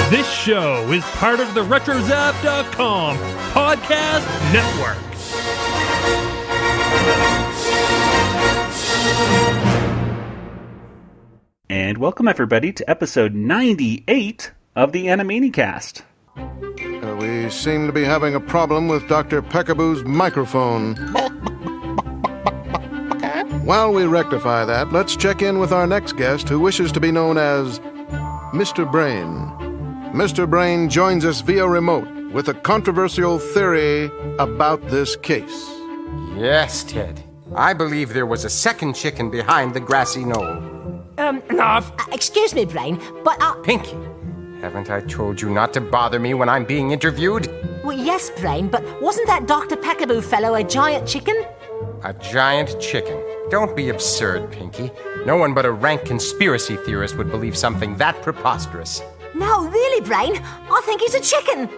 This show is part of the RetroZap.com podcast network. And welcome everybody to episode 98 of the Animanicast. We seem to be having a problem with Dr. Peekaboo's microphone. While we rectify that, let's check in with our next guest who wishes to be known as Mr. Brain. Mr. Brain joins us via remote with a controversial theory about this case. Yes, Ted. I believe there was a second chicken behind the grassy knoll. Excuse me, Brain, but Pinky, haven't I told you not to bother me when I'm being interviewed? Well, yes, Brain, but wasn't that Dr. Peekaboo fellow a giant chicken? A giant chicken. Don't be absurd, Pinky. No one but a rank conspiracy theorist would believe something that preposterous. No, really, Brain. I think he's a chicken.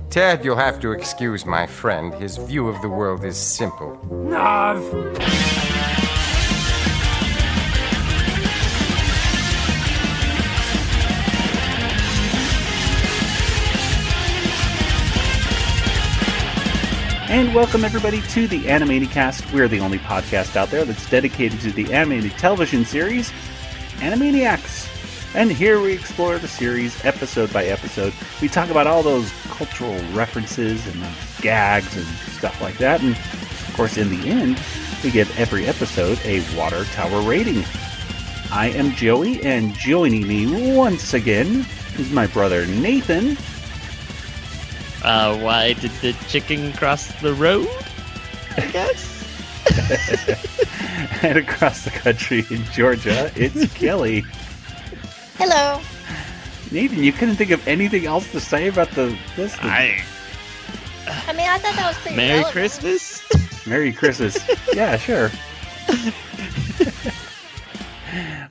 Ted, you'll have to excuse my friend. His view of the world is simple. And welcome everybody to the Animanicast. We're the only podcast out there that's dedicated to the animated television series, Animaniacs. And here we explore the series episode by episode. We talk about all those cultural references and gags and stuff like that. And of course, in the end, we give every episode a water tower rating. I am Joey, and joining me once again is my brother Nathan. Why did the chicken cross the road? I guess. And across the country in Georgia, it's Kelly. Hello. Nathan, you couldn't think of anything else to say about this? I thought that was pretty Merry relevant. Christmas? Merry Christmas. Yeah, sure.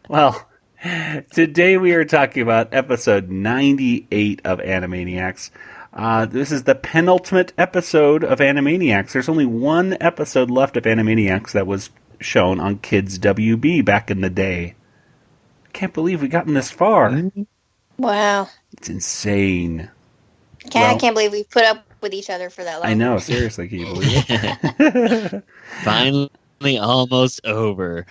Well, today we are talking about episode 98 of Animaniacs. This is the penultimate episode of Animaniacs. There's only one episode left of Animaniacs that was shown on Kids WB back in the day. Can't believe we've gotten this far. Wow. It's insane. I can't believe we put up with each other for that long. I know, seriously, can you believe it? Finally, almost over.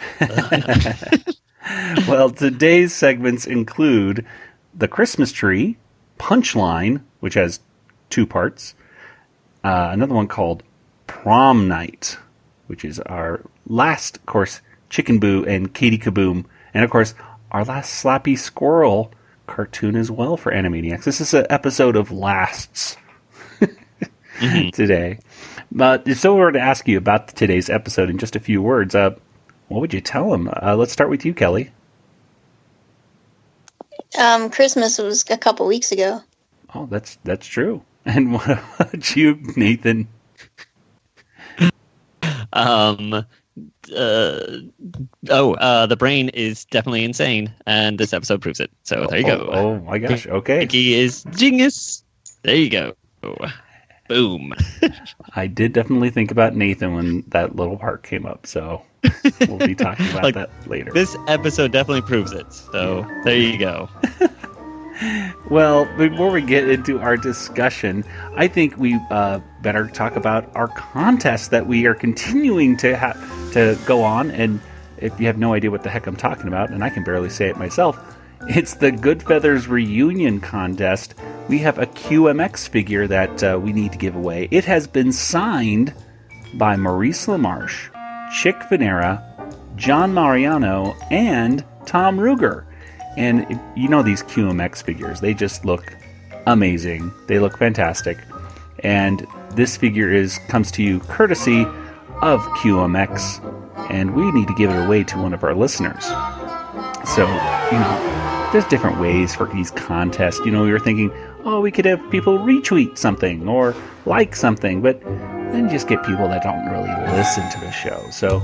Well, today's segments include the Christmas tree, Punchline, which has 2 parts, another one called Prom Night, which is our last, of course, Chicken Boo and Katie Kaboom, and of course, our last Slappy Squirrel cartoon as well for Animaniacs. This is an episode of lasts today. But so we were to ask you about today's episode in just a few words. What would you tell them? Let's start with you, Kelly. Christmas was a couple weeks ago. Oh, that's true. And what about you, Nathan? The brain is definitely insane, and this episode proves it. So there you go. Oh my gosh, okay. Pinky is genius. There you go. Boom. I did definitely think about Nathan when that little part came up, so we'll be talking about that later. This episode definitely proves it. So there you go. Well, before we get into our discussion, I think we better talk about our contest that we are continuing to go on. And if you have no idea what the heck I'm talking about, and I can barely say it myself, it's the Goodfeathers Reunion Contest. We have a QMX figure that we need to give away. It has been signed by Maurice LaMarche, Chick Vennera, John Mariano, and Tom Ruegger. And you know these QMX figures, they just look amazing. They look fantastic. And this figure comes to you courtesy of QMX, and we need to give it away to one of our listeners. So, there's different ways for these contests. We were thinking, we could have people retweet something or like something, but then just get people that don't really listen to the show. So,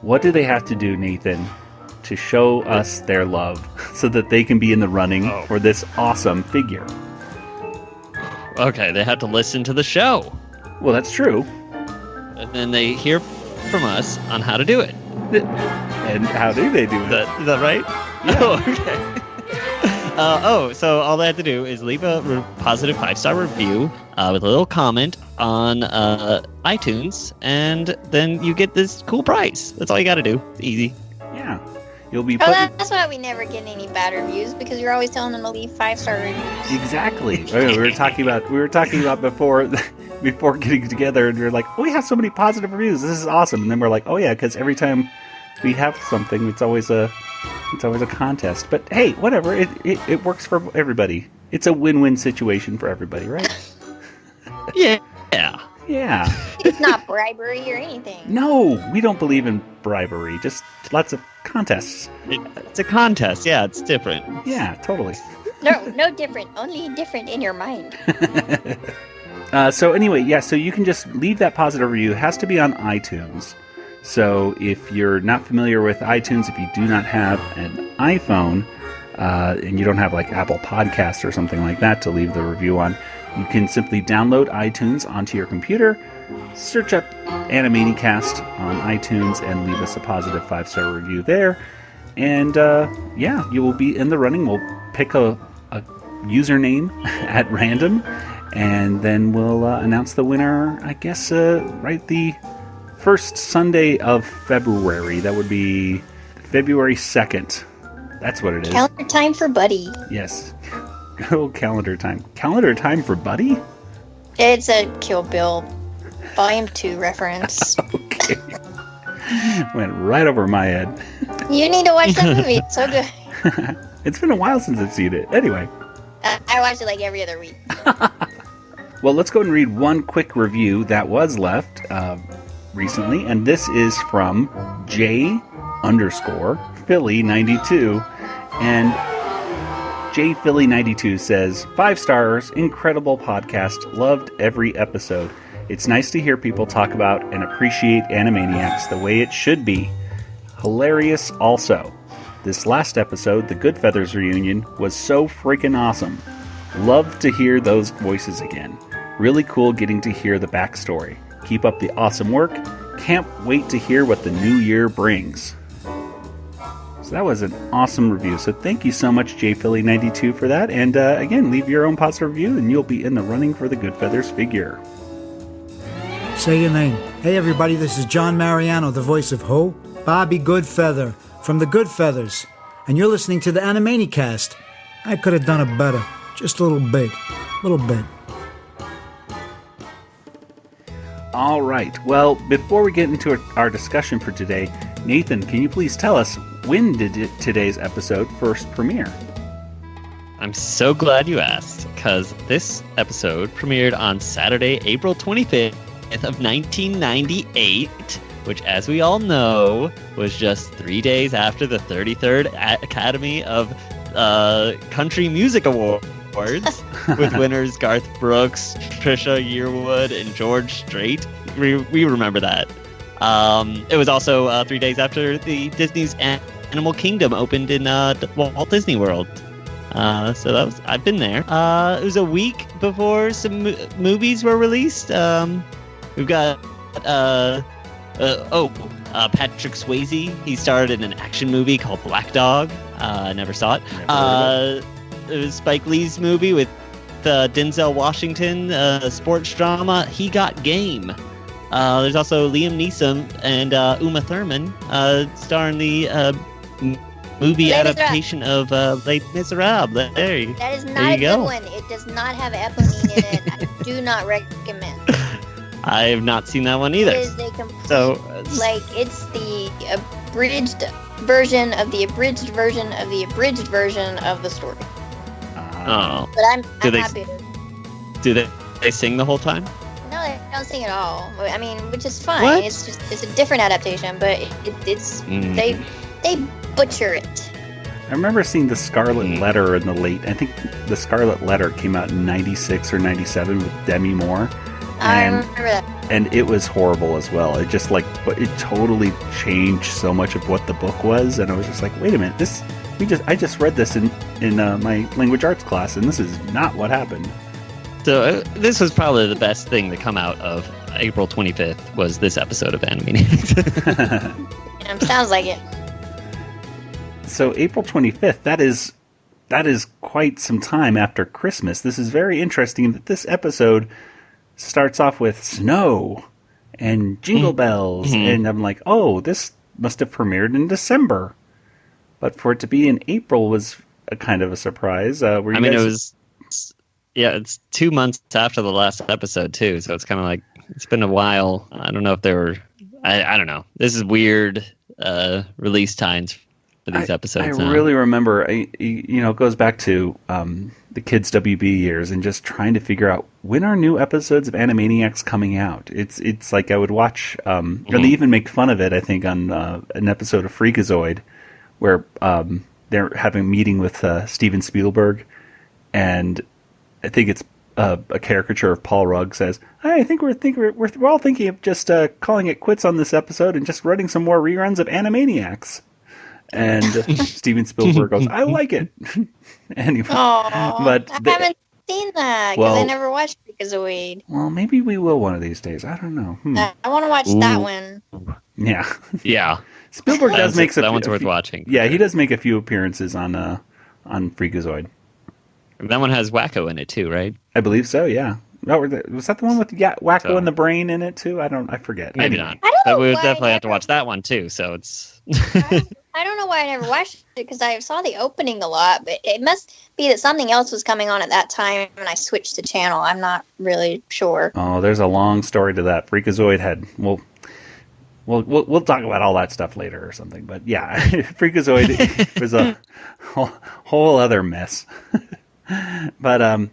what do they have to do, Nathan, to show us their love so that they can be in the running for this awesome figure? Okay, they have to listen to the show. Well, that's true. And then they hear from us on how to do it. And how do they do it? Is that right? Oh, okay. So all they have to do is leave a positive 5-star review with a little comment on iTunes, and then you get this cool prize. That's all you got to do. It's easy. Yeah. You'll be Oh, that's why we never get any bad reviews, because you're always telling them to leave 5-star reviews. Exactly. We were talking about before getting together, and we were like, oh, we have so many positive reviews. This is awesome. And then we're like, oh yeah, because every time we have something, it's always a contest. But hey, whatever. It works for everybody. It's a win-win situation for everybody, right? Yeah. Yeah. It's not bribery or anything. No, we don't believe in bribery. Just lots of contests. It's a contest. Yeah, it's different. Yeah, totally. No different. Only different in your mind. So anyway, yeah, so you can just leave that positive review. It has to be on iTunes. So if you're not familiar with iTunes, if you do not have an iPhone, and you don't have like Apple Podcasts or something like that to leave the review on, you can simply download iTunes onto your computer, search up Animanicast on iTunes, and leave us a positive 5-star review there. And yeah, you will be in the running. We'll pick a username at random, and then we'll announce the winner, I guess, right the first Sunday of February. That would be February 2nd. That's what it is. Calendar time for Buddy. Yes. Good old calendar time. Calendar time for Buddy? It's a Kill Bill Volume 2 reference. Okay. Went right over my head. You need to watch that movie. It's so good. It's been a while since I've seen it. Anyway. I watch it like every other week. Well, let's go and read one quick review that was left recently, and this is from J_Philly92, and JPhilly92 says, 5 stars, incredible podcast, loved every episode. It's nice to hear people talk about and appreciate Animaniacs the way it should be. Hilarious also. This last episode, the Goodfeathers reunion, was so freaking awesome. Love to hear those voices again. Really cool getting to hear the backstory. Keep up the awesome work. Can't wait to hear what the new year brings. So that was an awesome review. So thank you so much, JPhilly92, for that. And again, leave your own positive review and you'll be in the running for the Goodfeathers figure. Say your name. Hey everybody, this is John Mariano, the voice of who? Bobby Goodfeather from the Goodfeathers. And you're listening to the Animanicast. I could have done it better. Just a little bit. All right. Well, before we get into our discussion for today, Nathan, can you please tell us, when did today's episode first premiere? I'm so glad you asked, because this episode premiered on Saturday, April 25th of 1998, which, as we all know, was just 3 days after the 33rd Academy of Country Music Awards, with winners Garth Brooks, Trisha Yearwood, and George Strait. We remember that. It was also 3 days after the Disney's Animal Kingdom opened in Walt Disney World. So that was, I've been there. It was a week before some movies were released. We've got Patrick Swayze. He starred in an action movie called Black Dog. I never saw it. It was Spike Lee's movie with Denzel Washington, sports drama, He Got Game. There's also Liam Neeson and Uma Thurman starring the movie adaptation of Les Miserables. That is not a good one. It does not have eponine in it. I do not recommend. I have not seen that one either. It is a complete, it's the abridged version of the abridged version of the abridged version of the story. Oh. But I'm happy to. Do they sing the whole time? No, they don't sing at all. I mean, which is fine. What? It's a different adaptation, but they butcher it. I remember seeing the Scarlet Letter in the late. I think the Scarlet Letter came out in '96 or '97 with Demi Moore. I remember that. And it was horrible as well. It just it totally changed so much of what the book was, and I was just like, wait a minute, I just read this in my language arts class, and this is not what happened. So this was probably the best thing to come out of April 25th was this episode of Animaniacs. Sounds like it. So April 25th, that is quite some time after Christmas. This is very interesting that this episode starts off with snow and jingle bells, and I'm like, oh, this must have premiered in December. But for it to be in April was a kind of a surprise. It was, it's 2 months after the last episode, too, so it's kind of like, it's been a while. I don't know if there were, I don't know. This is weird release times for these episodes. I really remember, it goes back to the kids' WB years and just trying to figure out when are new episodes of Animaniacs coming out. It's like I would watch, and they even make fun of it, I think, on an episode of Freakazoid, where they're having a meeting with Steven Spielberg, and I think it's a caricature of Paul Rugg says, I think we're all thinking of just calling it quits on this episode and just running some more reruns of Animaniacs. And Steven Spielberg goes, I like it. Anyway, but I haven't seen that because I never watched Freakazoid. Well, maybe we will one of these days. I don't know. I want to watch that one. Yeah. Yeah. Spielberg does make that one's worth watching. Yeah, he does make a few appearances on Freakazoid. That one has Wacko in it too, right? I believe so. Yeah. Oh, was that the one with Wacko and the Brain in it too? I forget. Maybe not. But we would definitely have to watch that one too. So it's. I don't know why I never watched it because I saw the opening a lot, but it must be that something else was coming on at that time and I switched the channel. I'm not really sure. Oh, there's a long story to that. Freakazoid had We'll talk about all that stuff later or something. But yeah, Freakazoid was a whole other mess. But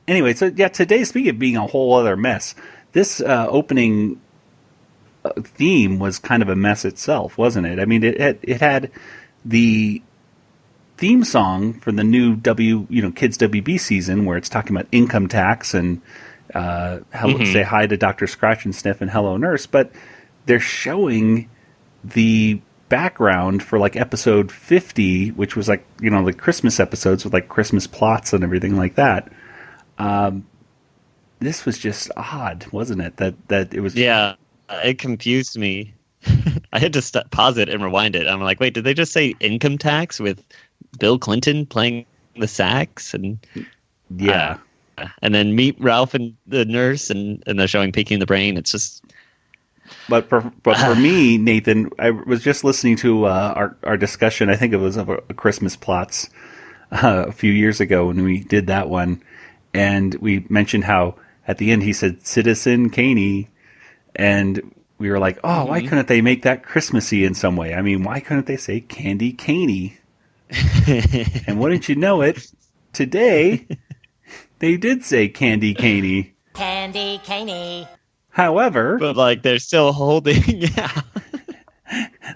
anyway, so yeah, today, speaking of being a whole other mess, this opening theme was kind of a mess itself, wasn't it? I mean, it had the theme song for the new Kids WB season where it's talking about income tax and say hi to Dr. Scratch and Sniff and Hello Nurse, but they're showing the background for like episode 50, which was like, the Christmas episodes with like Christmas plots and everything like that. This was just odd, wasn't it? That it was. Yeah, it confused me. I had to pause it and rewind it. I'm like, wait, did they just say income tax with Bill Clinton playing the sax? And yeah. And then meet Ralph and the nurse, and they're showing Pinky and the Brain. It's just. But for me, Nathan, I was just listening to our discussion. I think it was of Christmas plots a few years ago when we did that one, and we mentioned how at the end he said "Citizen Caney," and we were like, "Oh, why couldn't they make that Christmassy in some way? I mean, why couldn't they say Candy Caney?" And wouldn't you know it, today they did say Candy Caney. Candy Caney. However, but like they're still holding,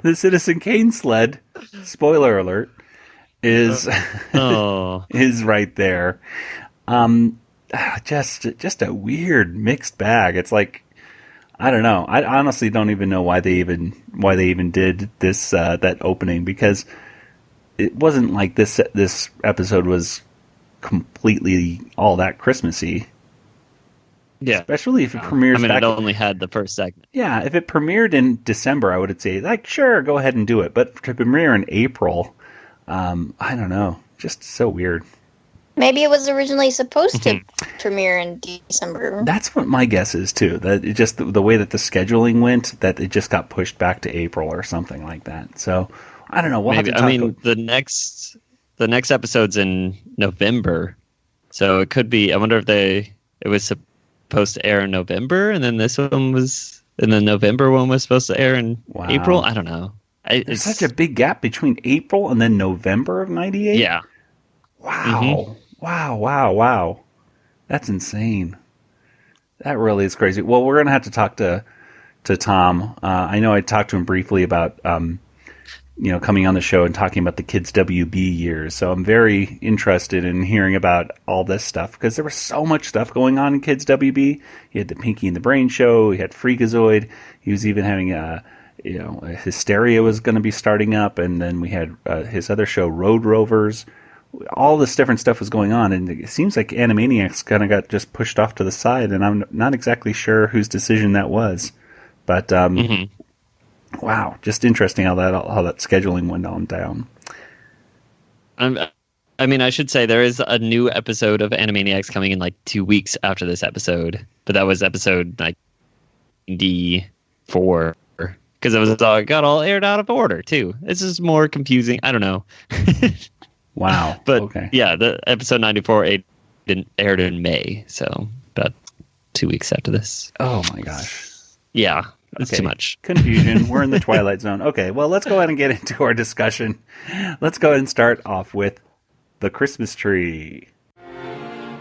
the Citizen Kane sled. Spoiler alert! Is right there. Just a weird mixed bag. It's like, I don't know. I honestly don't even know why they even did this that opening, because it wasn't like this episode was completely all that Christmassy. Yeah, especially if it premieres. I mean, it only had the first segment. Yeah, if it premiered in December, I would say, like, sure, go ahead and do it. But to premiere in April, I don't know, just so weird. Maybe it was originally supposed to premiere in December. That's what my guess is too. That it just the way that the scheduling went, that it just got pushed back to April or something like that. So I don't know. The next episode's in November, so it could be. I wonder if it was supposed to air in November, and then this one was, and the November one was supposed to air in April. I don't know. There's such a big gap between April and then November of '98. Yeah. Wow. Wow. That's insane. That really is crazy. Well, we're going to have to talk to Tom. I know I talked to him briefly about, coming on the show and talking about the kids' WB years. So I'm very interested in hearing about all this stuff, because there was so much stuff going on in kids' WB. You had the Pinky and the Brain show. You had Freakazoid. He was even having Hysteria was going to be starting up. And then we had his other show, Road Rovers. All this different stuff was going on, and it seems like Animaniacs kind of got just pushed off to the side, and I'm not exactly sure whose decision that was. But Wow, just interesting how that scheduling went on down. I mean, I should say there is a new episode of Animaniacs coming in like 2 weeks after this episode, but that was episode like 94 because it was got all aired out of order too. This is more confusing. I don't know. Wow. But okay. Yeah, the episode 94 aired in May, so about 2 weeks after this. Oh my gosh. Yeah. It's Okay. too much. Confusion. We're in the Twilight Zone. Okay, well, let's go ahead and get into our discussion. Let's go ahead and start off with the Christmas tree.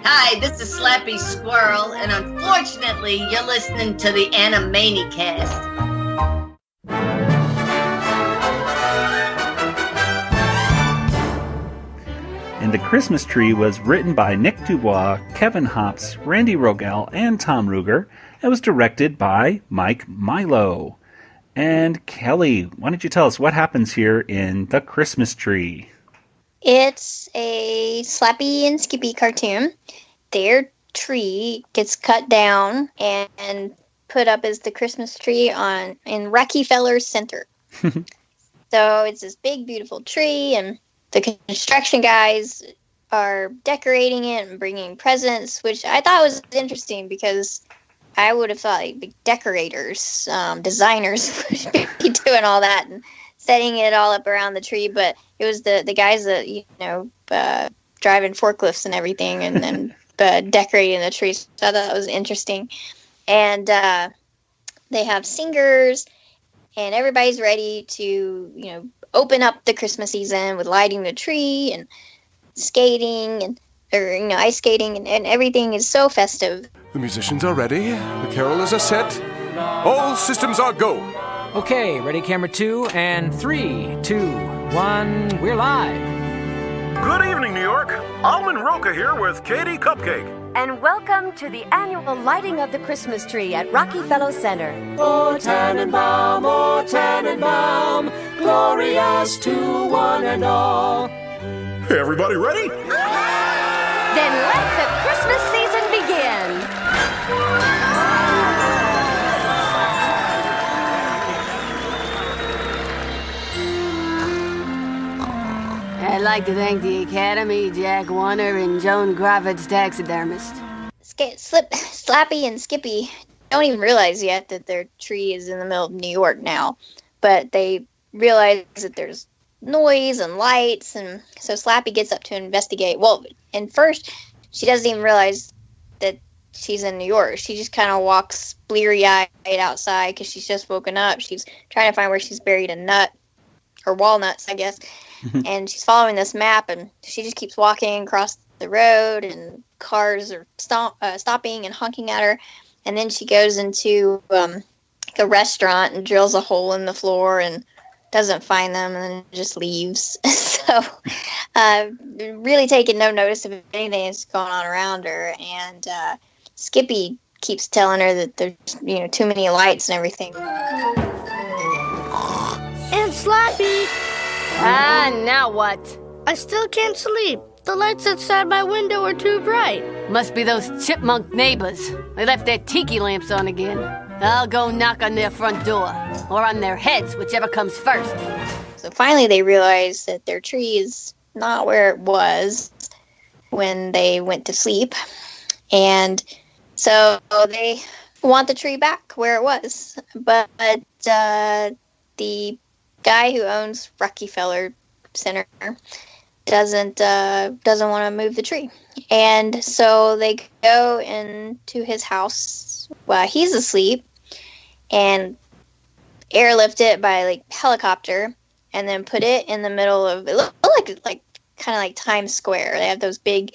Hi, this is Slappy Squirrel, and unfortunately, you're listening to the Animanicast. And the Christmas tree was written by Nick Dubois, Kevin Hops, Randy Rogel, and Tom Ruegger. It was directed by Mike Milo. And Kelly, why don't you tell us what happens here in the Christmas tree? It's a Slappy and Skippy cartoon. Their tree gets cut down and put up as the Christmas tree in Rockefeller Center. So it's this big, beautiful tree, and the construction guys are decorating it and bringing presents, which I thought was interesting because I would have thought like decorators, designers would be doing all that and setting it all up around the tree. But it was the guys that, driving forklifts and everything and decorating the tree. So I thought that was interesting. And they have singers, and everybody's ready to, open up the Christmas season with lighting the tree and skating and ice skating, and everything is so festive. The musicians are ready. The carolers are set. All systems are go. Okay, ready, camera 2, and 3, 2, 1, we're live. Good evening, New York. Almond Roca here with Katie Cupcake. And welcome to the annual lighting of the Christmas tree at Rockefeller Center. Oh, Tannenbaum, glorious to one and all. Hey, everybody ready? Then let the Christmas season begin. I'd like to thank the Academy, Jack Warner, and Joan Gravitz taxidermist. Slappy and Skippy don't even realize yet that their tree is in the middle of New York now, but they realize that there's noise and lights, and so Slappy gets up to investigate. Well, and first, she doesn't even realize that she's in New York. She just kind of walks bleary-eyed outside because she's just woken up. She's trying to find where she's buried a nut, or walnuts, I guess. And she's following this map, and she just keeps walking across the road, and cars are stopping and honking at her. And then she goes into a restaurant and drills a hole in the floor and doesn't find them, and then just leaves. So really taking no notice of anything that's going on around her. And Skippy keeps telling her that there's too many lights and everything. And Slappy! Ah, now what? I still can't sleep. The lights outside my window are too bright. Must be those chipmunk neighbors. They left their tiki lamps on again. I'll go knock on their front door. Or on their heads, whichever comes first. So finally they realize that their tree is not where it was when they went to sleep. And so they want the tree back where it was. But the guy who owns Rockefeller Center doesn't want to move the tree, and so they go into his house while he's asleep and airlift it by helicopter, and then put it in the middle of it. Looked like kind of like Times Square. They have those big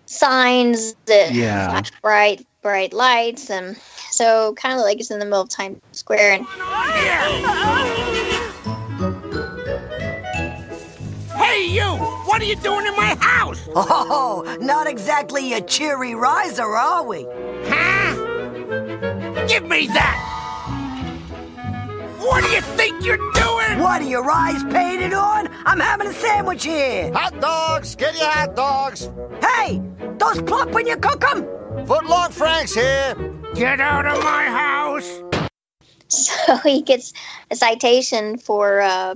signs that flash bright lights, and so kind of like it's in the middle of Times Square. And hey, you! What are you doing in my house? Oh, not exactly a cheery riser, are we? Huh? Give me that! What do you think you're doing? What are your eyes painted on? I'm having a sandwich here. Hot dogs! Get your hot dogs! Hey! Those plump when you cook them? Footlong Frank's here. Get out of my house! So he gets a citation for, I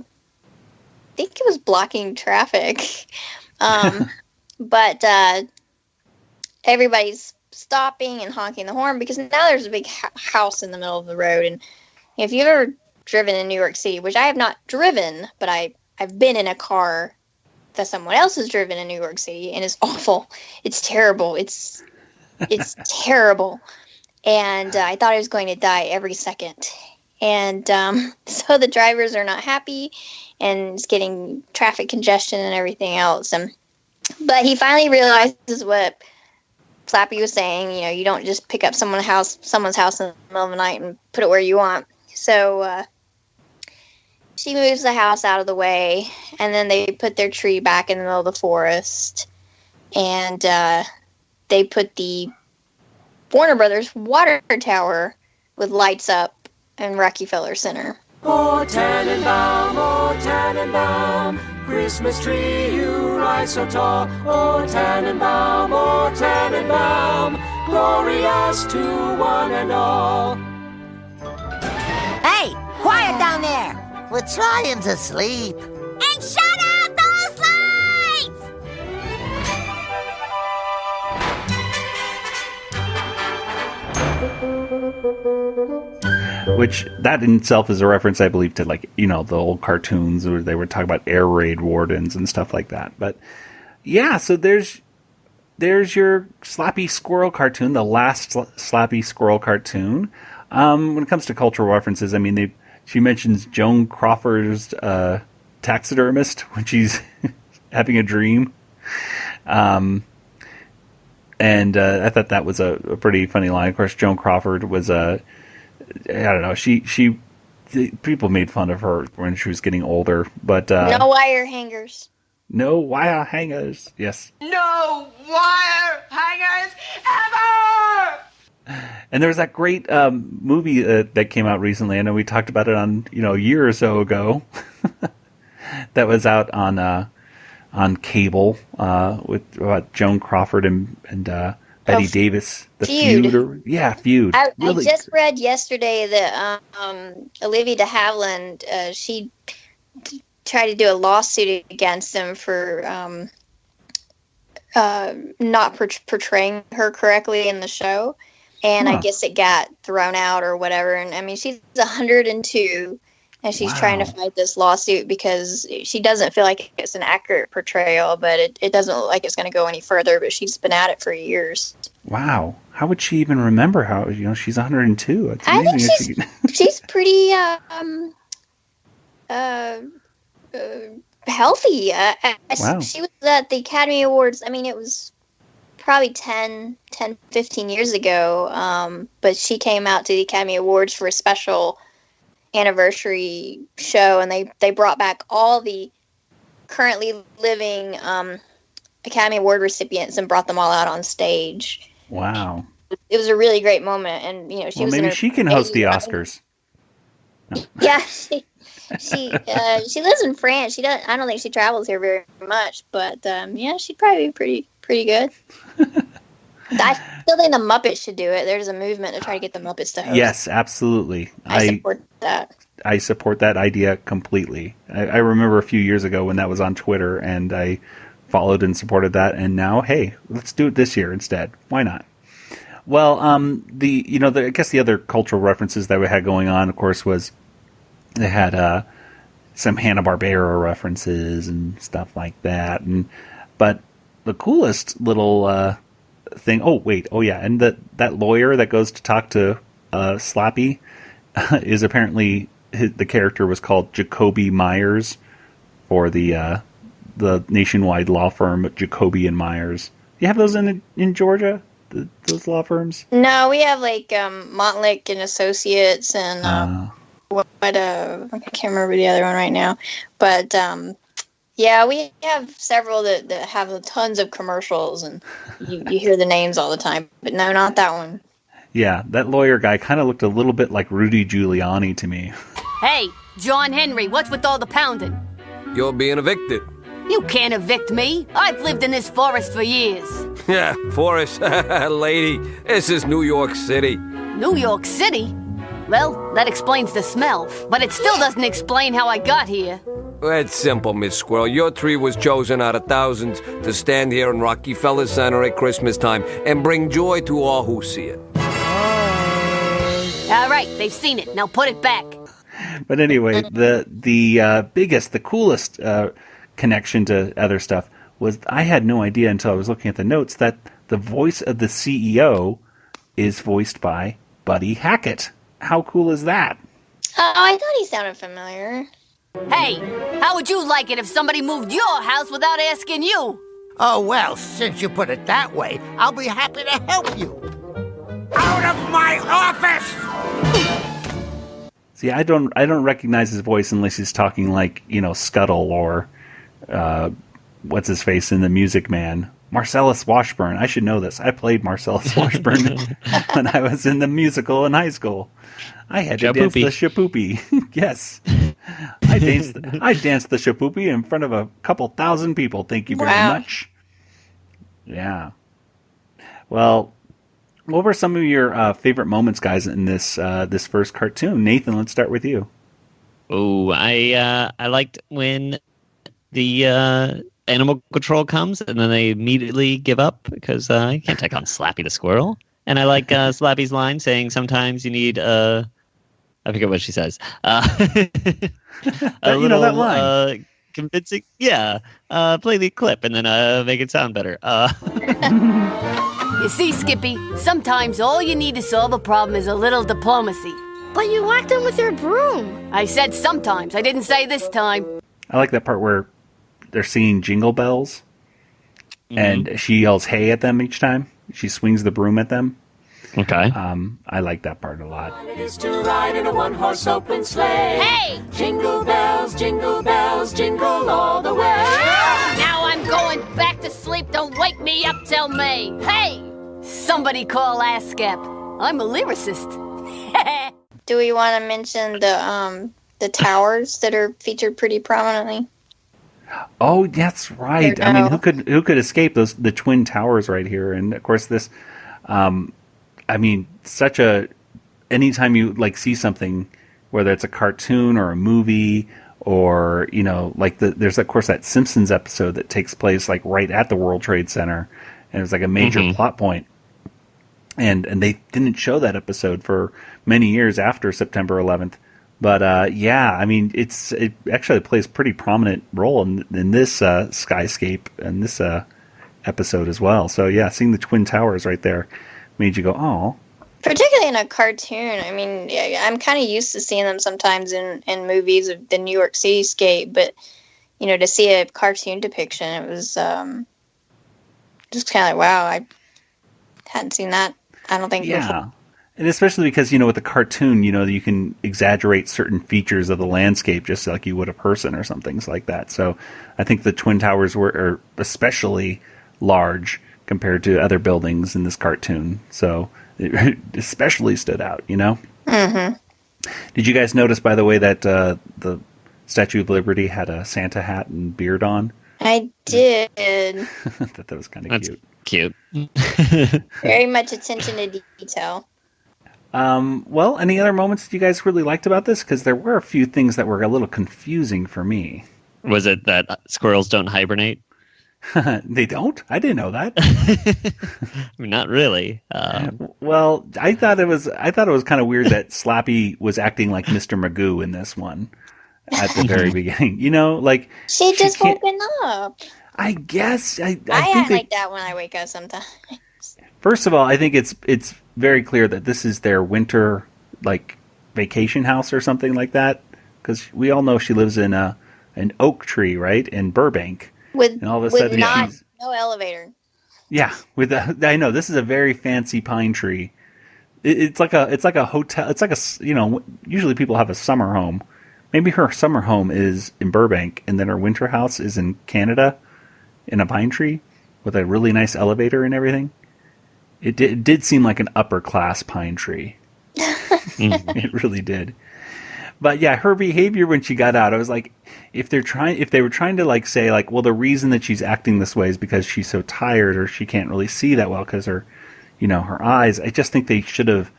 think it was blocking traffic. But everybody's stopping and honking the horn because now there's a big house in the middle of the road. And if you've ever driven in New York City, which I have not driven, but I've been in a car that someone else has driven in New York City, and it's awful. It's terrible. It's terrible. And I thought I was going to die every second. And so the drivers are not happy, and it's getting traffic congestion and everything else. But he finally realizes what Slappy was saying. You know, you don't just pick up someone's house in the middle of the night and put it where you want. So she moves the house out of the way, and then they put their tree back in the middle of the forest. And they put the Warner Brothers water tower with lights up in Rockefeller Center. Oh, Tannenbaum, Christmas tree, you rise so tall. Oh, Tannenbaum, glorious to one and all. Hey, quiet down there. We're trying to sleep. And shut out those lights! Which, that in itself is a reference, I believe, to, like, you know, the old cartoons where they were talking about air raid wardens and stuff like that. But, yeah, so there's your Slappy Squirrel cartoon, the last Slappy Squirrel cartoon. When it comes to cultural references, I mean, she mentions Joan Crawford's taxidermist when she's having a dream. And I thought that was a pretty funny line. Of course, Joan Crawford was I don't know. People made fun of her when she was getting older, but no wire hangers. No wire hangers. Yes. No wire hangers ever! And there was that great movie that came out recently. I know we talked about it on a year or so ago. That was out on cable with Joan Crawford and Betty Davis. The Feud. Feud. I just read yesterday that Olivia de Havilland, she tried to do a lawsuit against him for not portraying her correctly in the show. And I guess it got thrown out or whatever. And I mean, she's 102. And she's trying to fight this lawsuit because she doesn't feel like it's an accurate portrayal, but it doesn't look like it's going to go any further. But she's been at it for years. Wow. How would she even remember how, she's 102? It's amazing. I think she's pretty healthy. Wow. She was at the Academy Awards. I mean, it was probably 10, 15 years ago. But she came out to the Academy Awards for a special anniversary show, and they brought back all the currently living Academy Award recipients and brought them all out on stage. Wow. It was a really great moment, and she was maybe she can host the Oscars. No. Yeah, she lives in France. I don't think she travels here very much, but she'd probably be pretty good. I still think the Muppets should do it. There's a movement to try to get the Muppets to host. Yes, absolutely. I support that. I support that idea completely. I remember a few years ago when that was on Twitter, and I followed and supported that. And now, hey, let's do it this year instead. Why not? Well, I guess the other cultural references that we had going on, of course, was they had some Hanna-Barbera references and stuff like that. But the coolest little thing. And that lawyer that goes to talk to Slappy is apparently the character was called Jacoby Myers for the nationwide law firm Jacoby and Myers. You have those in Georgia, those law firms? No, we have like Montlick and Associates and I can't remember the other one right now, but yeah, we have several that have tons of commercials, and you hear the names all the time. But no, not that one. Yeah, that lawyer guy kind of looked a little bit like Rudy Giuliani to me. Hey, John Henry, what's with all the pounding? You're being evicted. You can't evict me. I've lived in this forest for years. Yeah, forest. Lady, this is New York City. New York City? Well, that explains the smell, but it still doesn't explain how I got here. It's simple, Miss Squirrel. Your tree was chosen out of thousands to stand here in Rockefeller Center at Christmas time and bring joy to all who see it. All right, they've seen it. Now put it back. But anyway, the biggest, the coolest connection to other stuff was I had no idea until I was looking at the notes that the voice of the CEO is voiced by Buddy Hackett. How cool is that? Oh, I thought he sounded familiar. Hey, how would you like it if somebody moved your house without asking you? Oh, well, since you put it that way, I'll be happy to help you. Out of my office! See, I don't recognize his voice unless he's talking like, Scuttle or what's his face in The Music Man. Marcellus Washburn. I should know this. I played Marcellus Washburn when I was in the musical in high school. I had to dance the shapoopy. Yes. I danced the shapoopy in front of a couple thousand people. Thank you very much. Yeah. Well, what were some of your favorite moments, guys, in this first cartoon? Nathan, let's start with you. Oh, I liked when the animal control comes and then they immediately give up because you can't take on Slappy the Squirrel. And I like Slappy's line saying sometimes you need I forget what she says. That line. Convincing. Yeah. Play the clip and then make it sound better. You see, Skippy, sometimes all you need to solve a problem is a little diplomacy. But you whacked him with your broom. I said sometimes. I didn't say this time. I like that part where they're singing Jingle Bells, and she yells "Hey" at them each time. She swings the broom at them. Okay. I like that part a lot. It is to ride in a one-horse open sleigh. Hey! Jingle bells, jingle all the way. Now I'm going back to sleep. Don't wake me up till May. Hey! Somebody call ASCAP. I'm a lyricist. Do we want to mention the towers that are featured pretty prominently? Oh, that's right. I mean, who could escape the twin towers right here? And of course, this. Anytime you see something, whether it's a cartoon or a movie, or there's of course that Simpsons episode that takes place right at the World Trade Center, and it's a major plot point. And they didn't show that episode for many years after September 11th. But it actually plays a pretty prominent role in this skyscape and this episode as well. So yeah, seeing the Twin Towers right there made you go, oh. Particularly in a cartoon. I mean, I'm kind of used to seeing them sometimes in movies of the New York cityscape, but to see a cartoon depiction, it was just kind of wow. I hadn't seen that. I don't think. Yeah. Before. And especially because, with the cartoon, you can exaggerate certain features of the landscape just like you would a person or some things like that. So I think the Twin Towers are especially large compared to other buildings in this cartoon. So it especially stood out, Mm-hmm. Did you guys notice, by the way, that the Statue of Liberty had a Santa hat and beard on? I did. I thought that was kind of cute. Very much attention to detail. Well, any other moments that you guys really liked about this? Because there were a few things that were a little confusing for me. Was it that squirrels don't hibernate? They don't? I didn't know that. I mean, not really. Well, I thought it was kind of weird that Slappy was acting like Mr. Magoo in this one at the very beginning. She just woken up. I guess I act like that when I wake up sometimes. First of all, I think it's very clear that this is their winter vacation house or something like that, because we all know she lives in an oak tree, right, in Burbank. And all of a sudden no elevator. Yeah, I know this is a very fancy pine tree. It's like a hotel. It's like usually people have a summer home. Maybe her summer home is in Burbank, and then her winter house is in Canada, in a pine tree with a really nice elevator and everything. It did seem like an upper class pine tree. It really did. But yeah, her behavior when she got out, I was like, if they were trying to say well, the reason that she's acting this way is because she's so tired or she can't really see that well because her, her eyes. I just think they should have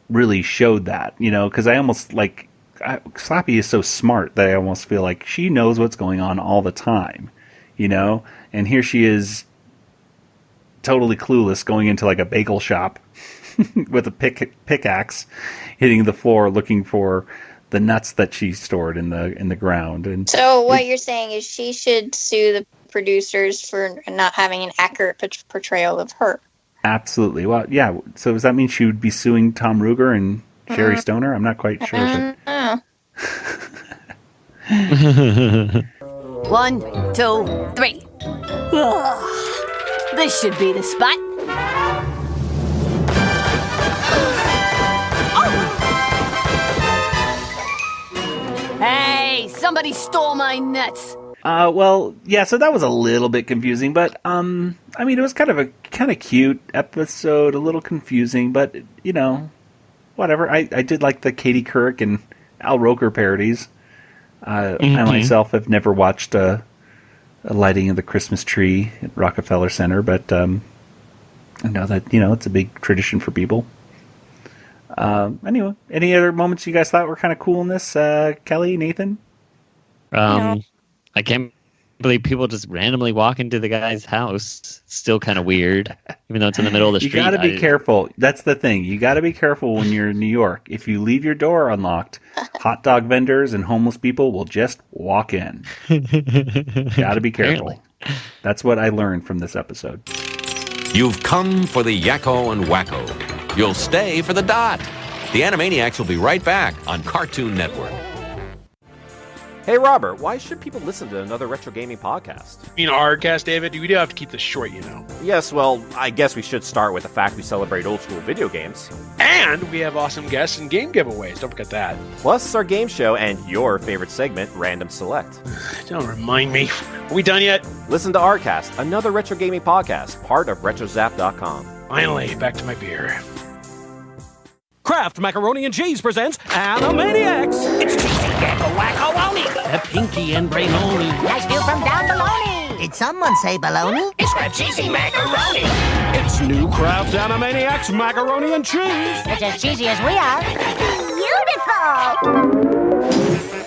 really showed that, because I almost Slappy is so smart that I almost feel like she knows what's going on all the time, and here she is totally clueless going into like a bagel shop with a pickaxe hitting the floor looking for the nuts that she stored in the ground. And so what you're saying is she should sue the producers for not having an accurate portrayal of her. Absolutely. Well, yeah. So does that mean she would be suing Tom Ruegger and Sherry Stoner? I'm not quite sure. But... 1, 2, 3. This should be the spot. Hey, somebody stole my nuts. Well, yeah, so that was a little bit confusing, but, I mean, it was kind of cute episode, a little confusing, but, whatever. I did like the Katie Couric and Al Roker parodies. I myself have never watched a lighting of the Christmas tree at Rockefeller Center, but, I know that, it's a big tradition for people. Anyway, any other moments you guys thought were kind of cool in this? Kelly, Nathan? I can't believe people just randomly walk into the guy's house. It's still kind of weird, even though it's in the middle of the street. You got to be careful. That's the thing. You got to be careful when you're in New York. If you leave your door unlocked, hot dog vendors and homeless people will just walk in. Got to be careful. Apparently. That's what I learned from this episode. You've come for the Yakko and Wacko. You'll stay for the Dot. The Animaniacs will be right back on Cartoon Network. Hey, Robert, why should people listen to another retro gaming podcast? You mean our cast, David? We do have to keep this short, Yes, well, I guess we should start with the fact we celebrate old school video games. And we have awesome guests and game giveaways. Don't forget that. Plus our game show and your favorite segment, Random Select. Don't remind me. Are we done yet? Listen to our cast, another retro gaming podcast, part of RetroZap.com. Finally, back to my beer. Kraft Macaroni and Cheese presents Animaniacs! It's Cheesy Gecko Wacko-Oni! Pinky and Brainoni! Nice view from down below. Did someone say baloney? It's Red Cheesy Macaroni! It's new Kraft Animaniacs Macaroni and Cheese! It's as cheesy as we are. Beautiful!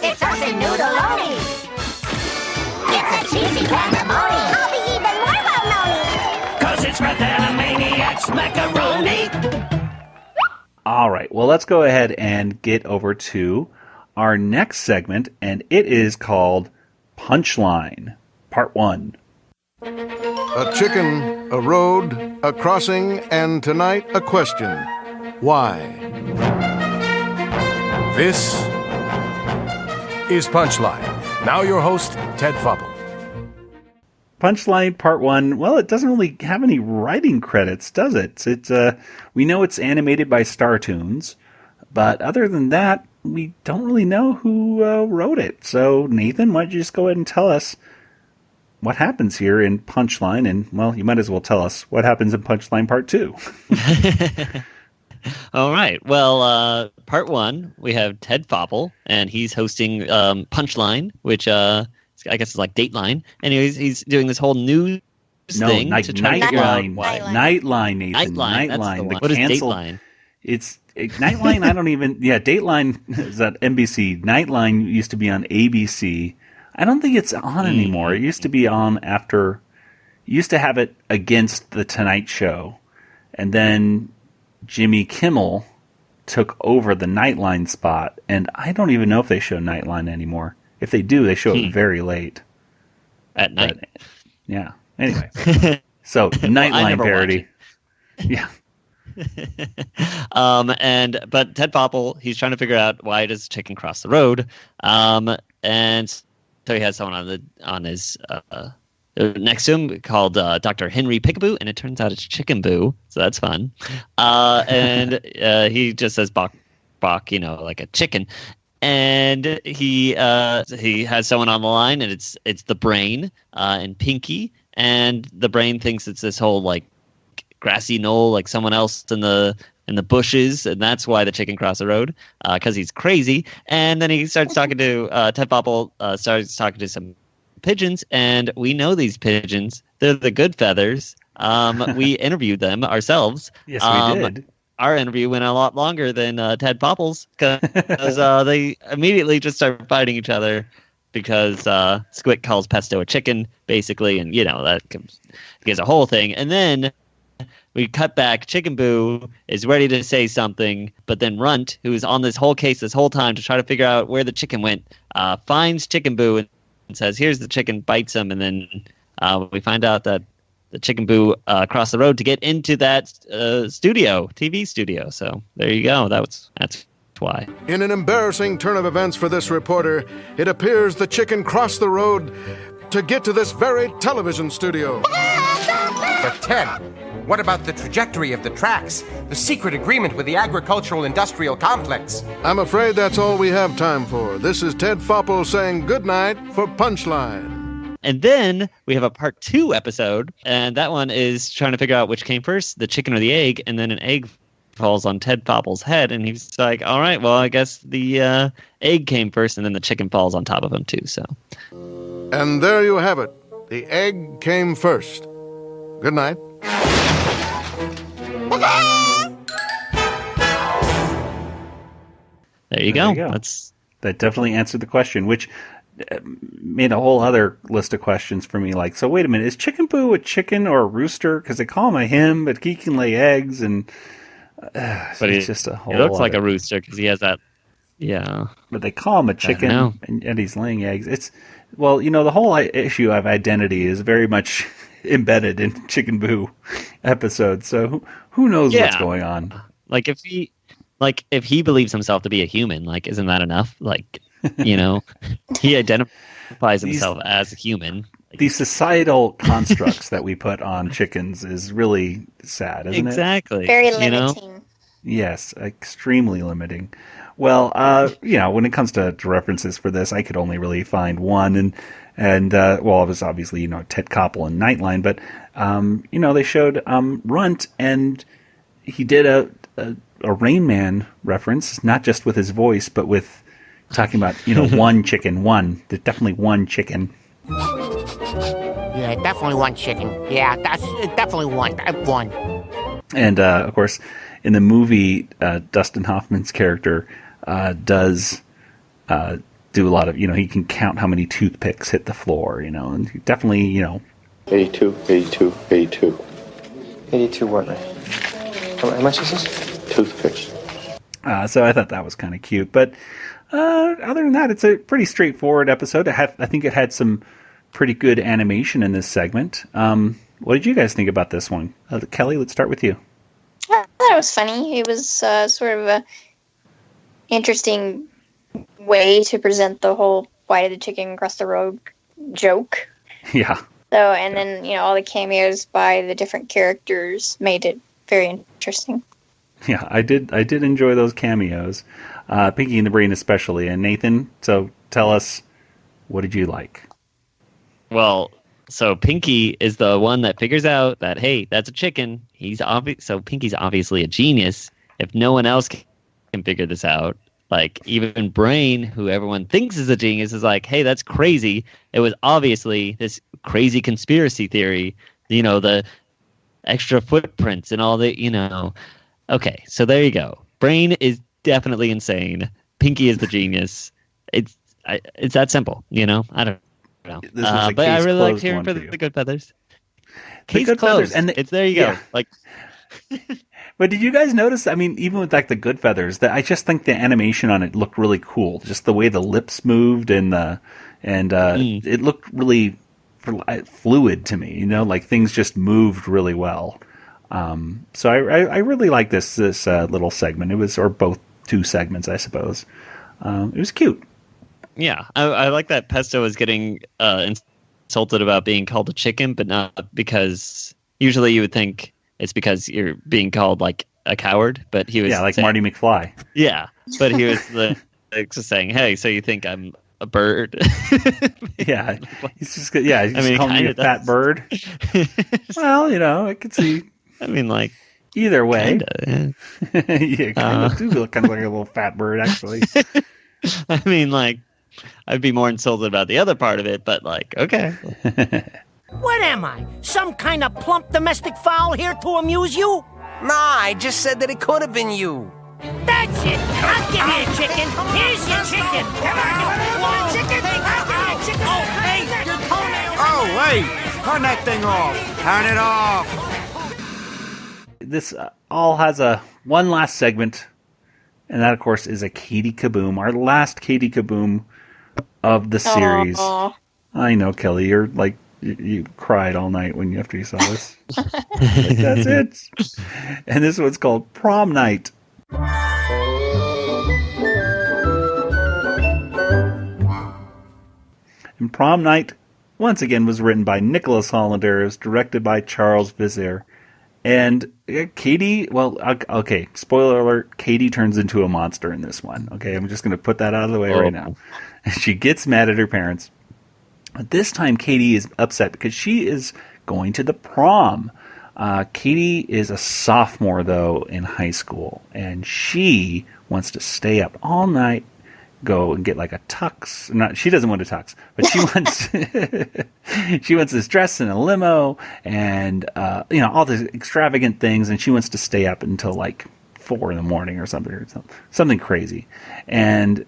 It's us in Noodle-oni! It's a cheesy pandemonium! I'll be even more well-known! 'Cause it's Kraft Animaniacs Macaroni! All right, well, let's go ahead and get over to our next segment, and it is called Punchline, Part 1. A chicken, a road, a crossing, and tonight a question. Why? This is Punchline. Now your host, Ted Fubble. Punchline Part 1, well, it doesn't really have any writing credits, does it? We know it's animated by Startoons, but other than that, we don't really know who wrote it. So, Nathan, why don't you just go ahead and tell us what happens here in Punchline, and, well, you might as well tell us what happens in Punchline Part 2. All right. Well, Part 1, we have Ted Fopple, and he's hosting Punchline, which... I guess it's like Dateline, and he's doing this whole news thing to try to figure out why. Nightline, Nathan. Nightline. What is Dateline? It's Nightline. I don't even. Yeah, Dateline is at NBC. Nightline used to be on ABC. I don't think it's on anymore. It used to be on after. Used to have it against the Tonight Show, and then Jimmy Kimmel took over the Nightline spot, and I don't even know if they show Nightline anymore. If they do, they show it very late. At night. But, yeah. Anyway. So, Nightline parody. Yeah. But Ted Popple, he's trying to figure out why does chicken cross the road. And so he has someone on his next to him called Dr. Henry Pickaboo, and it turns out it's Chicken Boo, so that's fun. And he just says bok, like a chicken. And he has someone on the line, and it's the Brain and Pinky, and the Brain thinks it's this whole like grassy knoll, like someone else in the bushes, and that's why the chicken crossed the road, because he's crazy. And then he starts talking to Ted Popple, starts talking to some pigeons, and we know these pigeons. They're the Goodfeathers. We interviewed them ourselves. Yes, we did. our interview went a lot longer than Ted Popple's because they immediately just start fighting each other because Squick calls Pesto a chicken, basically, and that gives a whole thing. And then we cut back. Chicken Boo is ready to say something, but then Runt, who is on this whole case this whole time to try to figure out where the chicken went, finds Chicken Boo and says, "Here's the chicken," bites him, and then we find out that the Chicken Boo crossed the road to get into that TV studio. So there you go. That's why. In an embarrassing turn of events for this reporter, it appears the chicken crossed the road to get to this very television studio. But Ted, what about the trajectory of the tracks? The secret agreement with the agricultural industrial complex? I'm afraid that's all we have time for. This is Ted Fopple saying goodnight for Punchline. And then we have a part 2 episode, and that one is trying to figure out which came first, the chicken or the egg, and then an egg falls on Ted Fopple's head, and he's like, all right, well, I guess the egg came first, and then the chicken falls on top of him, too. So. And there you have it. The egg came first. Good night. There you go. That definitely answered the question, which made a whole other list of questions for me. Like, so wait a minute, is Chicken Boo a chicken or a rooster? Because they call him a hen, but he can lay eggs, and but it's just a whole. He looks like a rooster because he has that. Yeah, but they call him a chicken, and he's laying eggs. It's the whole issue of identity is very much embedded in Chicken Boo episodes. So who knows what's going on? Like if he believes himself to be a human, like isn't that enough? Like he identifies himself as a human. These societal constructs that we put on chickens is really sad, isn't it? Exactly. Very limiting. Yes, extremely limiting. Well, when it comes to references for this, I could only really find one, and it was obviously Ted Koppel and Nightline, but they showed Runt, and he did a Rain Man reference, not just with his voice, but with talking about one chicken, there's definitely one chicken. Yeah, definitely one chicken. Yeah, that's definitely one. And of course, in the movie, Dustin Hoffman's character does do a lot of, he can count how many toothpicks hit the floor, and he definitely, 82, 82, 82. 82 what, right? How much is this? Toothpicks. So I thought that was kind of cute, but other than that, it's a pretty straightforward episode. I think it had some pretty good animation in this segment. What did you guys think about this one? Kelly, let's start with you. I thought it was funny. It was sort of a interesting way to present the whole "why did the chicken cross the road" joke. Yeah. So, and then all the cameos by the different characters made it very interesting. Yeah, I did enjoy those cameos, Pinky and the Brain especially. And Nathan, so tell us, what did you like? Well, so Pinky is the one that figures out that, hey, that's a chicken. So Pinky's obviously a genius. If no one else can figure this out, like even Brain, who everyone thinks is a genius, is like, hey, that's crazy. It was obviously this crazy conspiracy theory, the extra footprints and all the, Okay, so there you go. Brain is definitely insane. Pinky is the genius. It's that simple, I don't know. But I really liked hearing for the Goodfeathers. Case closed. And it's there you go. Like, but did you guys notice? I mean, even with like the Goodfeathers, I just think the animation on it looked really cool. Just the way the lips moved and it looked really fluid to me. Like things just moved really well. So I really like this little segment. It was, or both two segments, I suppose. It was cute. Yeah, I like that Pesto is getting insulted about being called a chicken, but not because usually you would think it's because you're being called like a coward. But he was like saying, Marty McFly. Yeah, but he was just saying, "Hey, so you think I'm a bird?" Yeah, he's just calling me a fat bird. Well, I could see. I mean, like either way, kinda, yeah. You kind of do look kind of like a little fat bird, actually. I mean, like, I'd be more insulted about the other part of it, but like, okay. What am I? Some kind of plump domestic fowl here to amuse you? Nah, I just said that it could have been you. That's it. I'll give you a chicken. Here's your chicken. Come on. Chicken. I'll give you a chicken. Oh, hey, your toenails. Oh, wait. Turn that thing off. Turn it off. This all has one last segment, and that, of course, is a Katie Kaboom, our last Katie Kaboom of the series. Aww. I know, Kelly, you're like, you cried all night after you saw this. Like, that's it. And this one's called Prom Night. And Prom Night, once again, was written by Nicholas Hollander. It was directed by Charles Vizier. And Katie, okay, spoiler alert, Katie turns into a monster in this one. Okay, I'm just going to put that out of the way right now. She gets mad at her parents. But this time, Katie is upset because she is going to the prom. Katie is a sophomore, though, in high school. And she wants to stay up all night, go and get like a tux. She doesn't want a tux, but she wants she wants this dress and a limo and all these extravagant things, and she wants to stay up until like 4 a.m. or something crazy. And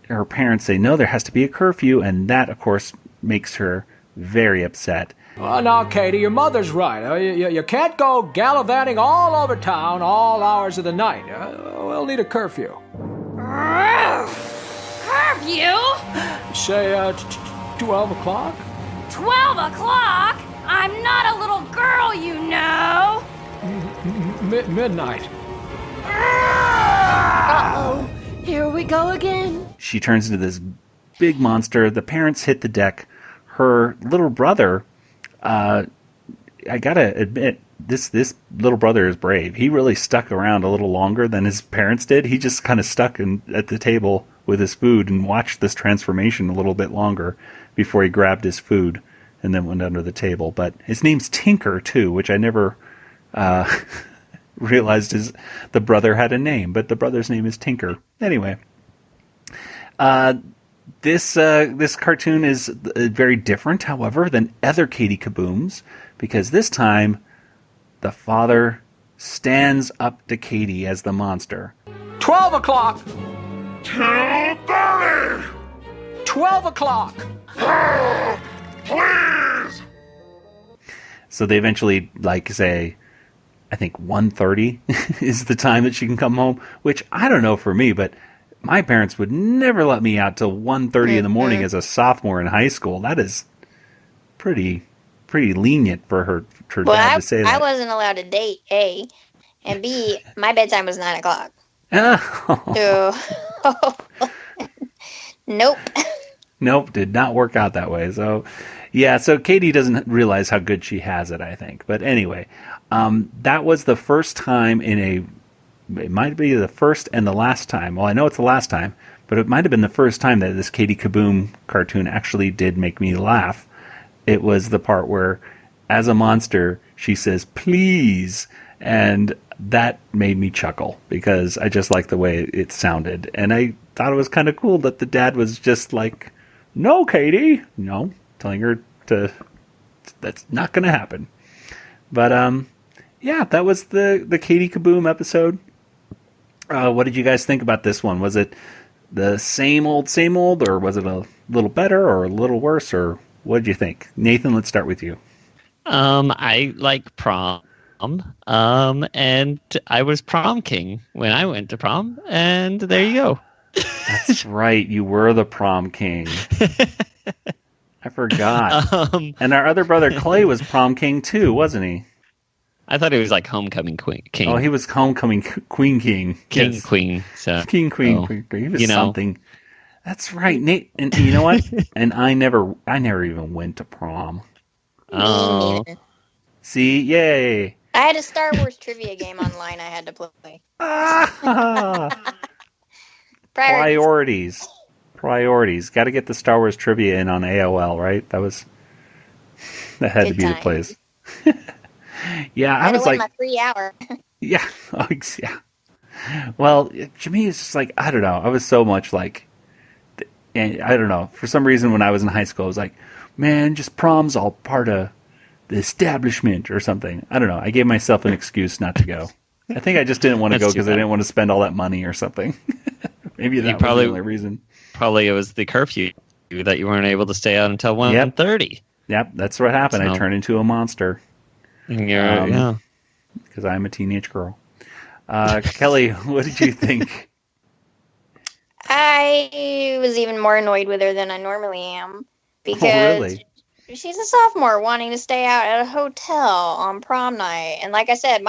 her parents say no, there has to be a curfew, and that of course makes her very upset. Well, now, Katie, your mother's right. You can't go gallivanting all over town all hours of the night. We'll need a curfew. Curfew? Say, 12 o'clock? 12 o'clock? I'm not a little girl, you know. Midnight. Uh-oh. Here we go again. She turns into this big monster. The parents hit the deck. Her little brother, I gotta admit, this little brother is brave. He really stuck around a little longer than his parents did. He just kind of stuck at the table with his food and watched this transformation a little bit longer before he grabbed his food and then went under the table. But his name's Tinker, too, which I never realized the brother had a name, but the brother's name is Tinker. Anyway, this cartoon is very different, however, than other Katie Kabooms, because this time the father stands up to Katie as the monster. 12 o'clock! 2:30! 12 o'clock! Please! So they eventually, say, I think 1:30 is the time that she can come home, which I don't know for me, but my parents would never let me out till 1:30 in the morning as a sophomore in high school. That is pretty lenient for her dad to say that. I wasn't allowed to date, A. And B, my bedtime was 9 o'clock. Oh. Nope. Nope, did not work out that way. So, yeah, so Katie doesn't realize how good she has it, I think. But anyway, that was the first time it might be the first and the last time. Well, I know it's the last time, but it might have been the first time that this Katie Kaboom cartoon actually did make me laugh. It was the part where, as a monster, she says, please, and that made me chuckle because I just liked the way it sounded. And I thought it was kind of cool that the dad was just like, no, Katie, no, telling her that's not going to happen. But, yeah, that was the Katie Kaboom episode. What did you guys think about this one? Was it the same old, or was it a little better or a little worse, or what did you think? Nathan, let's start with you. I like Prom. And I was prom king when I went to prom, and there you go. That's right, you were the prom king. I forgot. And our other brother Clay was prom king too, wasn't he? I thought he was like homecoming king. Oh, he was homecoming queen king. King, yes. Queen. So King, queen, queen. He was something. That's right, Nate. And you know what? And I never even went to prom. Oh. See, yay. I had a Star Wars trivia game online I had to play. Priorities. Got to get the Star Wars trivia in on AOL, right? That had to be the place. Yeah, I was like my free hour. Yeah. Oh, yeah. Well, to me, it's just like, I don't know. I was so much like, and I don't know. For some reason, when I was in high school, I was like, man, just prom's all part of the establishment or something. I don't know. I gave myself an excuse not to go. I think I just didn't want to That's go too because I bad. didn't want to spend all that money or something. Maybe that was the only reason. Probably it was the curfew that you weren't able to stay out until 1:30. Yep, that's what happened. I So- turned into a monster. Yeah. Because I'm a teenage girl. Kelly, what did you think? I was even more annoyed with her than I normally am because really? she's a sophomore wanting to stay out at a hotel on prom night, and like I said,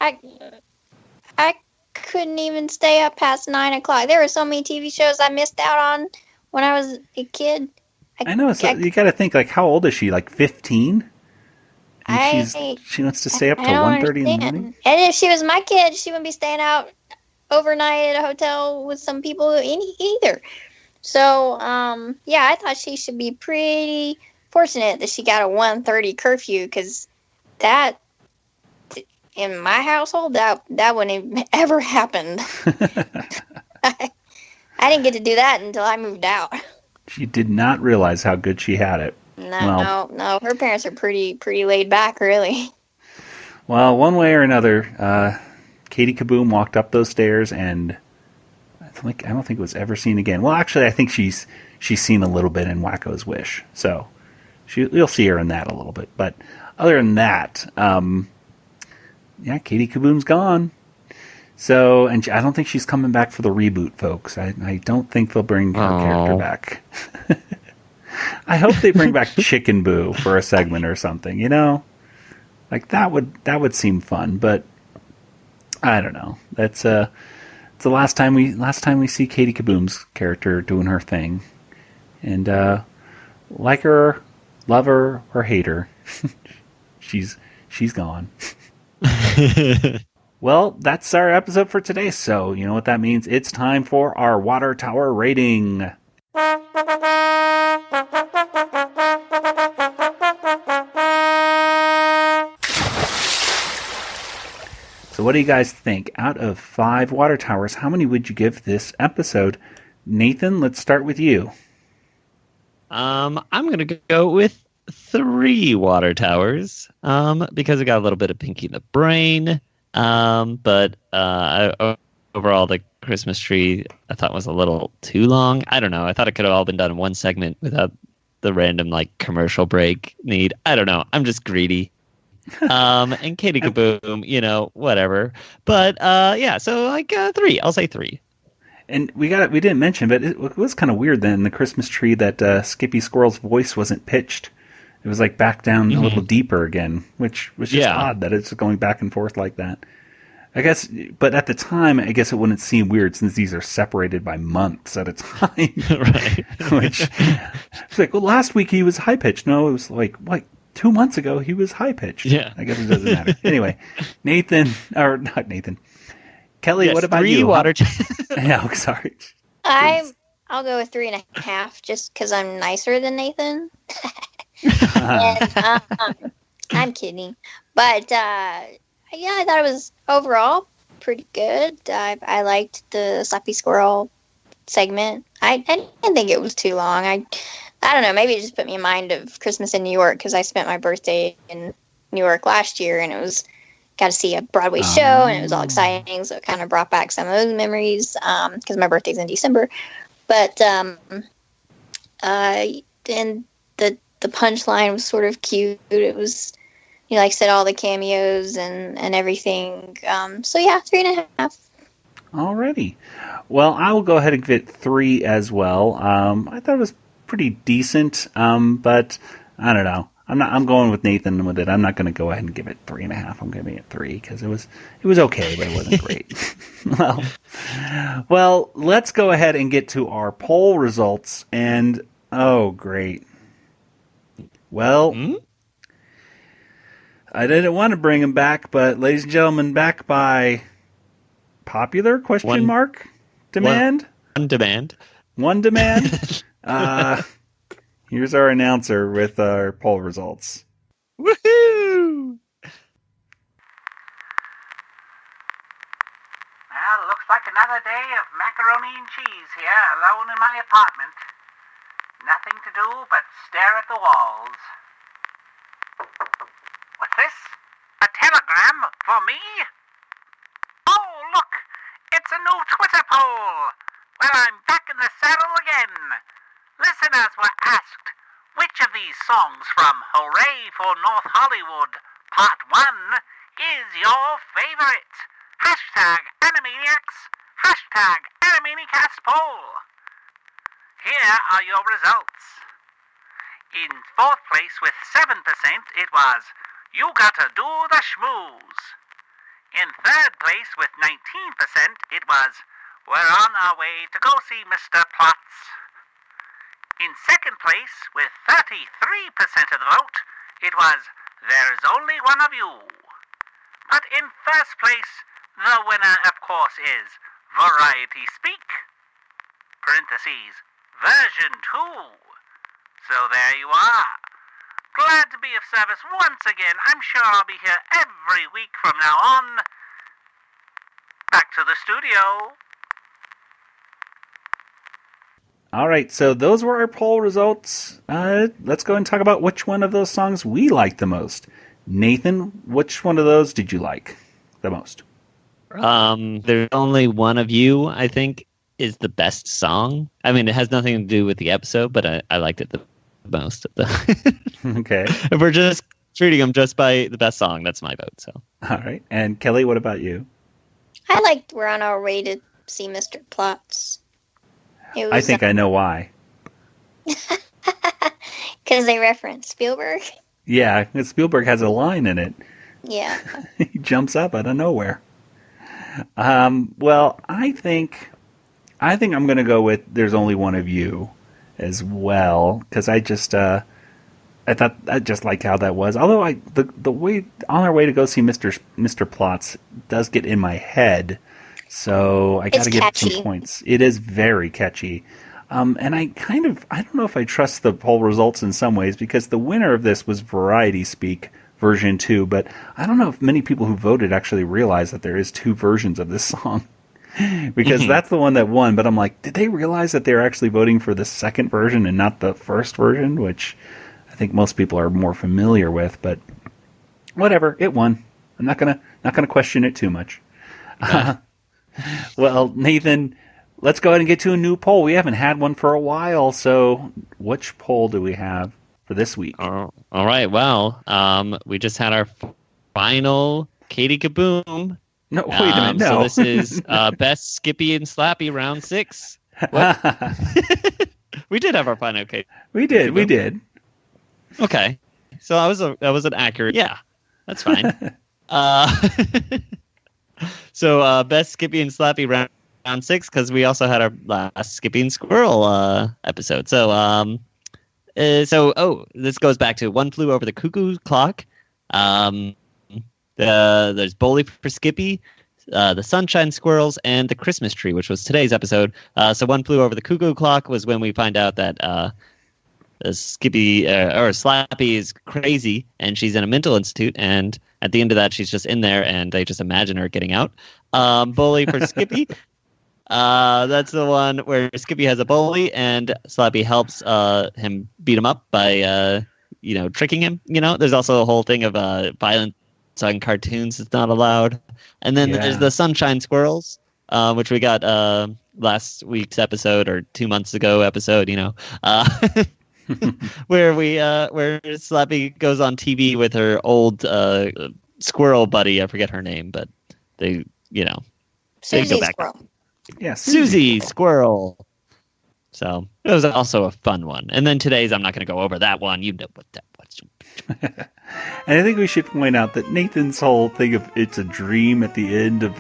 I couldn't even stay up past 9 o'clock. There were so many TV shows I missed out on when I was a kid. I know. So you got to think, like, how old is she? Like 15? And she wants to stay up till 1:30 in the morning? And if she was my kid, she wouldn't be staying out overnight at a hotel with some people either. So, yeah, I thought she should be pretty fortunate that she got a 1:30 curfew, because that, in my household, that wouldn't have ever happened. I didn't get to do that until I moved out. She did not realize how good she had it. No. Her parents are pretty laid back, really. Well, one way or another, Katie Kaboom walked up those stairs, and I don't think it was ever seen again. Well, actually, I think she's seen a little bit in Wacko's Wish, so you'll see her in that a little bit. But other than that, yeah, Katie Kaboom's gone. So, and I don't think she's coming back for the reboot, folks. I don't think they'll bring her character back. I hope they bring back Chicken Boo for a segment or something, Like that would seem fun, but I don't know. That's it's the last time we see Katie Kaboom's character doing her thing. And like her, love her or hate her, she's gone. Well, that's our episode for today, so you know what that means. It's time for our Water Tower rating. So what do you guys think? Out of 5 water towers, how many would you give this episode? Nathan, let's start with you. I'm going to go with 3 water towers because it got a little bit of Pinky in the Brain. But overall, the Christmas tree I thought was a little too long. I don't know. I thought it could have all been done in one segment without the random commercial break need. I don't know. I'm just greedy. And Katie Kaboom, whatever. But yeah, so 3. I'll say 3. And we didn't mention, but it was kind of weird then in the Christmas tree that Skippy Squirrel's voice wasn't pitched. It was back down a little deeper again, which was just odd that it's going back and forth like that. I guess, but at the time, I guess it wouldn't seem weird since these are separated by months at a time. Right. Which, it's well, last week he was high pitched. No, it was 2 months ago he was high pitched. Yeah. I guess it doesn't matter. Anyway, not Nathan. Kelly, yes, what about 3 you? Water yeah, sorry. I'll go with 3.5 just because I'm nicer than Nathan. And, I'm kidding, but yeah, I thought it was overall pretty good. I liked the Slappy Squirrel segment. I didn't think it was too long. I don't know, maybe it just put me in mind of Christmas in New York because I spent my birthday in New York last year, and it was got to see a Broadway show, and it was all exciting, so it kind of brought back some of those memories because my birthday's in December. But and the punchline was sort of cute. It was, like I said, all the cameos and everything. So yeah, 3.5. Alrighty. Well, I will go ahead and give it 3 as well. I thought it was pretty decent, but I don't know. I'm going with Nathan with it. I'm not going to go ahead and give it 3.5. I'm giving it 3 because it was okay, but it wasn't great. well, let's go ahead and get to our poll results. And oh, great. Well, I didn't want to bring him back, but ladies and gentlemen, back by popular demand? One demand. One demand? Here's our announcer with our poll results. Woohoo! Well, looks like another day of macaroni and cheese here, alone in my apartment. Nothing to do but stare at the walls. What's this? A telegram for me? songs from Hooray for North Hollywood, Part 1, is your favorite? Hashtag Animaniacs, hashtag Animanicast poll. Here are your results. In fourth place with 7%, it was You Gotta Do the Schmooze. In third place with 19%, it was We're on our way to go see Mr. Plotz. In second place with 33% of the vote, it was There's Only One of You. But in first place, the winner, of course, is Variety Speak, parentheses, version 2. So there you are. Glad to be of service once again. I'm sure I'll be here every week from now on. Back to the studio. All right, so those were our poll results. Let's go and talk about which one of those songs we liked the most. Nathan, which one of those did you like the most? There's Only One of You, I think, is the best song. I mean, it has nothing to do with the episode, but I liked it the most. Okay. If we're just treating them just by the best song, that's my vote. So. All right. And Kelly, what about you? I liked We're on Our Way to See Mr. Plotz. I think I know why. Because they reference Spielberg? Yeah, Spielberg has a line in it. Yeah. He jumps up out of nowhere. Well, I think I'm going to go with There's Only One of You as well, because I thought I just liked how that was. Although the way On Our Way to Go See Mr. Plotz does get in my head, so I got to give it some points. It is very catchy. And I don't know if I trust the poll results in some ways, because the winner of this was Variety Speak version 2, but I don't know if many people who voted actually realize that there is 2 versions of this song. Because that's the one that won, but I'm like, did they realize that they're actually voting for the second version and not the first version, which I think most people are more familiar with, but whatever, it won. I'm not gonna question it too much. Well, Nathan, let's go ahead and get to a new poll. We haven't had one for a while, so which poll do we have for this week? All right, well, we just had our final Katie Kaboom. No, wait a minute, no. So this is Best Skippy and Slappy round 6. What? We did have our final Katie. We did. Okay, so that was an accurate. Yeah, that's fine. So Best Skippy and Slappy round 6, because we also had our last Skippy and Squirrel episode. So this goes back to One Flew Over the Cuckoo's Clock. There's Bowley for Skippy, the Sunshine Squirrels, and the Christmas Tree, which was today's episode. So One Flew Over the Cuckoo Clock was when we find out that Skippy or Slappy is crazy and she's in a mental institute, and at the end of that she's just in there and they just imagine her getting out. Bowley for Skippy, that's the one where Skippy has a bully and Slappy helps him beat him up by tricking him. There's also a whole thing of violence on cartoons is not allowed. And then there's the Sunshine Squirrels, which we got last week's episode or 2 months ago episode, where Slappy goes on TV with her old squirrel buddy. I forget her name, but they Susie go back. Squirrel. Yeah, Susie Squirrel. So it was also a fun one. And then today's, I'm not going to go over that one. You know what that was. And I think we should point out that Nathan's whole thing of it's a dream at the end of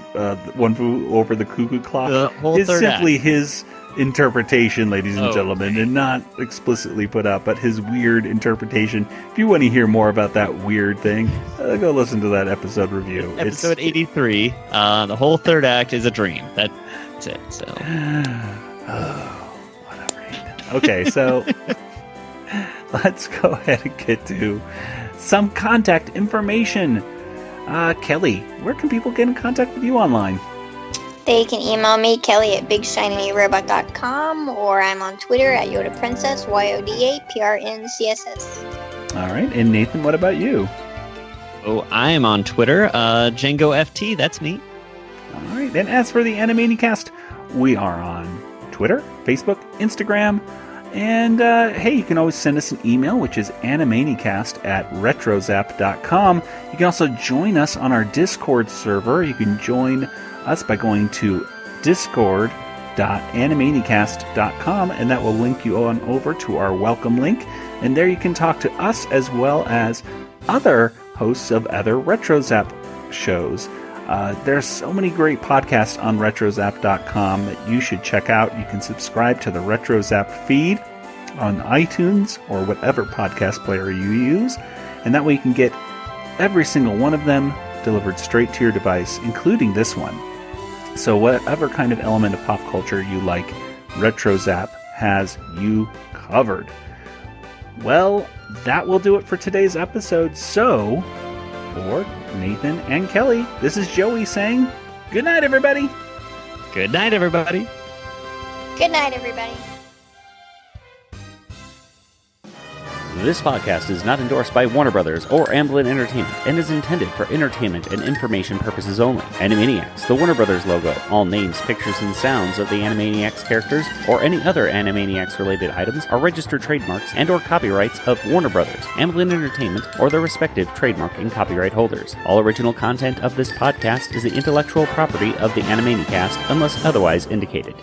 One Flew Over the Cuckoo Clock is simply his interpretation, ladies and gentlemen, and not explicitly put out, but his weird interpretation. If you want to hear more about that weird thing, go listen to that episode review. Episode 83, the whole third act is a dream. That's it. So, whatever. Okay, so let's go ahead and get to some contact information. Kelly, where can people get in contact with you online? They can email me, Kelly at BigShinyRobot.com, or I'm on Twitter at YodaPrincess, YODAPRNCSS. All right, and Nathan, what about you? Oh, I am on Twitter, DjangoFT, that's me. All right, and as for the Animanicast, we are on Twitter, Facebook, Instagram, And hey, you can always send us an email, which is animanicast@retrozap.com. You can also join us on our Discord server. You can join us by going to discord.animanicast.com, and that will link you on over to our welcome link. And there you can talk to us as well as other hosts of other RetroZap shows. There's so many great podcasts on retrozap.com that you should check out. You can subscribe to the RetroZap feed on iTunes or whatever podcast player you use, and that way you can get every single one of them delivered straight to your device, including this one. So whatever kind of element of pop culture you like, RetroZap has you covered. Well, that will do it for today's episode. So, for Nathan and Kelly, this is Joey saying, good night, everybody. Good night, everybody. Good night, everybody. This podcast is not endorsed by Warner Brothers or Amblin Entertainment and is intended for entertainment and information purposes only. Animaniacs, the Warner Brothers logo, all names, pictures, and sounds of the Animaniacs characters or any other Animaniacs-related items are registered trademarks and or copyrights of Warner Brothers, Amblin Entertainment, or their respective trademark and copyright holders. All original content of this podcast is the intellectual property of the Animanicast unless otherwise indicated.